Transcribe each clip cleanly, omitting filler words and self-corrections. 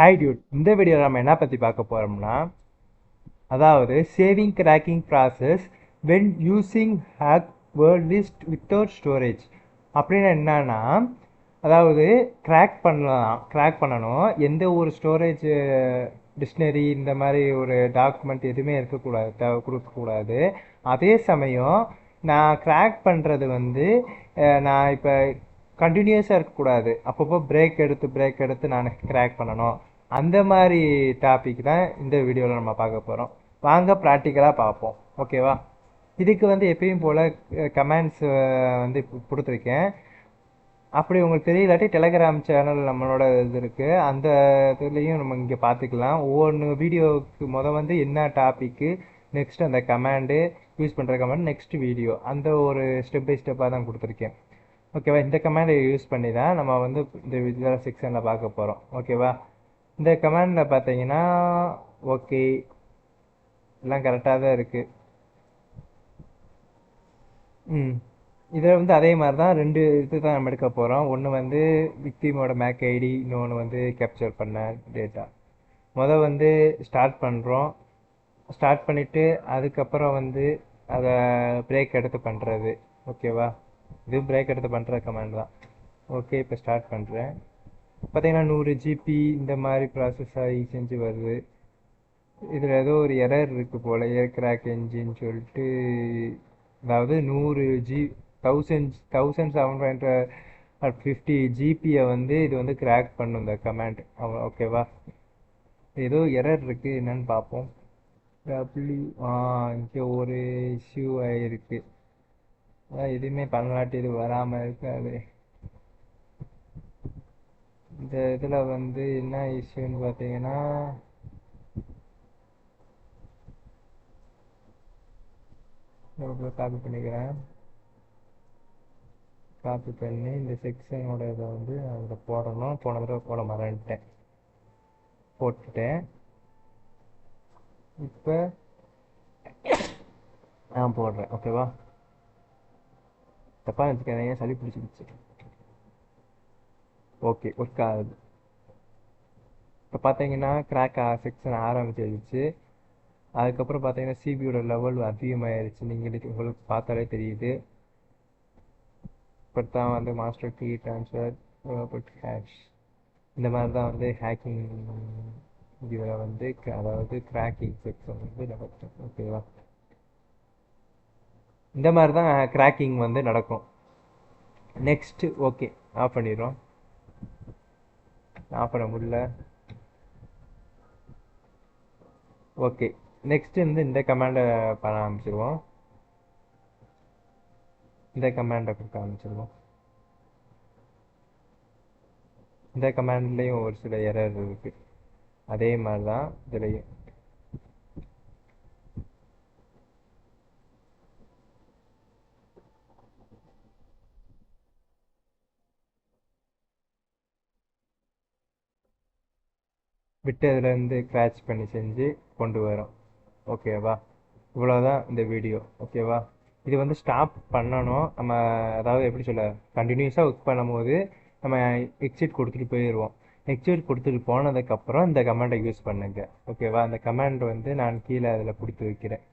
Hi Dude, இந்த வீடியோவில் நம்ம என்ன பற்றி பார்க்க போகிறோம்னா, அதாவது saving cracking process when using hack word list without storage. அப்படின்னு என்னன்னா, அதாவது கிராக் பண்ணணும், எந்த ஒரு ஸ்டோரேஜ் டிக்ஷனரி இந்த மாதிரி ஒரு டாக்குமெண்ட் எதுவுமே இருக்கக்கூடாது, கொடுக்கக்கூடாது. அதே சமயம் நான் கிராக் பண்ணுறது வந்து நான் இப்போ கண்டினியூஸாக இருக்கக்கூடாது, அப்பப்போ பிரேக் எடுத்து நான் கிராக் பண்ணணும். அந்த மாதிரி டாபிக் தான் இந்த வீடியோவில் நம்ம பார்க்க போகிறோம். வாங்க ப்ராக்டிக்கலாக பார்ப்போம். ஓகேவா? இதுக்கு வந்து எப்பயும் போல் கமெண்ட்ஸ் வந்து கொடுத்துருக்கேன். அப்படி உங்களுக்கு தெரியலாட்டி டெலகிராம் சேனல் நம்மளோட இது இருக்குது, அந்த இதுலேயும் நம்ம இங்கே பார்த்துக்கலாம். ஒவ்வொன்று வீடியோவுக்கு வந்து என்ன டாப்பிக்கு, நெக்ஸ்ட் அந்த கமாண்டு யூஸ் பண்ணுற கமாண்ட், நெக்ஸ்ட் வீடியோ, அந்த ஒரு ஸ்டெப் பை ஸ்டெப்பாக தான் கொடுத்துருக்கேன். ஓகேவா? இந்த கமாண்டை யூஸ் பண்ணி தான் நம்ம வந்து இந்த இதில் செக்ஷனில் பார்க்க போகிறோம். ஓகேவா? இந்த கமாண்டில் பார்த்தீங்கன்னா ஓகே, எல்லாம் கரெக்டாக தான் இருக்குது. இதில் வந்து அதே மாதிரி தான் ரெண்டு இது தான் நம்ம எடுக்க போகிறோம். ஒன்று வந்து விக்டிமோட மேக் ஐடி, இன்னொன்று வந்து கேப்சர் பண்ண டேட்டா. வந்து ஸ்டார்ட் பண்ணுறோம். ஸ்டார்ட் பண்ணிவிட்டு அதுக்கப்புறம் வந்து அதை பிரேக் எடுத்து பண்ணுறது. ஓகேவா? இது பிரேக் எடுத்து பண்ணுற கமாண்ட் தான். ஓகே, இப்போ ஸ்டார்ட் பண்ணுறேன். பார்த்தீங்கன்னா 100 ஜிபி இந்த மாதிரி ப்ராசஸ் ஆகி செஞ்சு வருது. இதில் ஏதோ ஒரு எரர் இருக்குது போல், ஏர் கிராக் என்ஜின்னு சொல்லிட்டு. அதாவது 1750 ஜிபியை வந்து இது வந்து கிராக் பண்ணும் இந்த கமாண்ட். ஓகேவா? ஏதோ எரர் இருக்குது, என்னன்னு பார்ப்போம். டபிள்யூ இங்கே ஒரு இஷ்யூ ஆகிருக்கு. எதுவுமே பண்ணலாட்டி இது வராமல் இருக்காது. இந்த இதில் வந்து என்ன இஷ்யூன்னு பார்த்தீங்கன்னா, காப்பி பண்ணிக்கிறேன். காப்பி பண்ணி இந்த செக்ஷனோட இதை வந்து அதில் போடணும். போன தடவை போட மறந்துட்டேன், போட்டுட்டேன். இப்போ நான் போடுறேன். ஓகேவா? தப்பாக வச்சுக்கிறேன், சளி பிடிச்சிக்கிச்சு. ஓகே, ஒர்க் ஆகுது. இப்போ பார்த்தீங்கன்னா கிராக் செக்ஷன் ஆரம்பிச்சிருச்சு. அதுக்கப்புறம் பார்த்தீங்கன்னா சிபியோட லெவல் அதிகமாகிடுச்சு. நீங்கள் உங்களுக்கு பார்த்தாலே தெரியுது. இப்போ தான் வந்து மாஸ்டர் கீ ட்ரான்ஸ்ஃபர் ஹேஷ், இந்த மாதிரி தான் வந்து ஹேக்கிங் இதில் வந்து அதாவது கிராக்கிங் செக்ஷன் வந்து நடக்கும். ஓகேவா? இந்த மாதிரி தான் கிராக்கிங் வந்து நடக்கும். நெக்ஸ்ட்டு ஓகே, ஆஃப் பண்ணிடுறோம். ஆஃப் பண்ண முடியல. ஓகே, நெக்ஸ்ட் வந்து இந்த கமாண்டை பண்ண ஆரம்பிச்சிருவோம். இந்த கமாண்டை கொடுக்க ஆரம்பிச்சிருவோம். இந்த கமாண்ட்லேயும் ஒரு சில எரர் இருக்குது, அதே மாதிரி தான் இதுலேயும். விட்டு இதிலேருந்து கிராச் பண்ணி செஞ்சு கொண்டு வரோம். ஓகேவா? இவ்வளோதான் இந்த வீடியோ. ஓகேவா? இது வந்து ஸ்டாப் பண்ணணும் நம்ம. அதாவது எப்படி சொல்ல, கண்டினியூஸாக ஒர்க் பண்ணும்போது நம்ம எக்ஸிட் கொடுத்துட்டு போயிடுவோம். எக்ஸிட் கொடுத்துட்டு போனதுக்கப்புறம் இந்த கமாண்டை யூஸ் பண்ணுங்க. ஓகேவா? அந்த கமாண்ட் வந்து நான் கீழே அதில் கொடுத்து வைக்கிறேன்,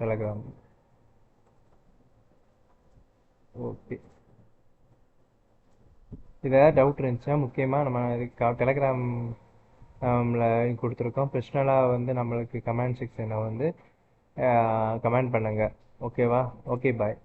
டெலகிராம். ஓகே, இதில் டவுட் இருந்துச்சுன்னா முக்கியமாக நம்ம டெலகிராம் கொடுத்துருக்கோம். பர்சனலாக வந்து நம்மளுக்கு கமெண்ட் செக்ஷனை வந்து கமெண்ட் பண்ணுங்கள். ஓகேவா? ஓகே, பாய்.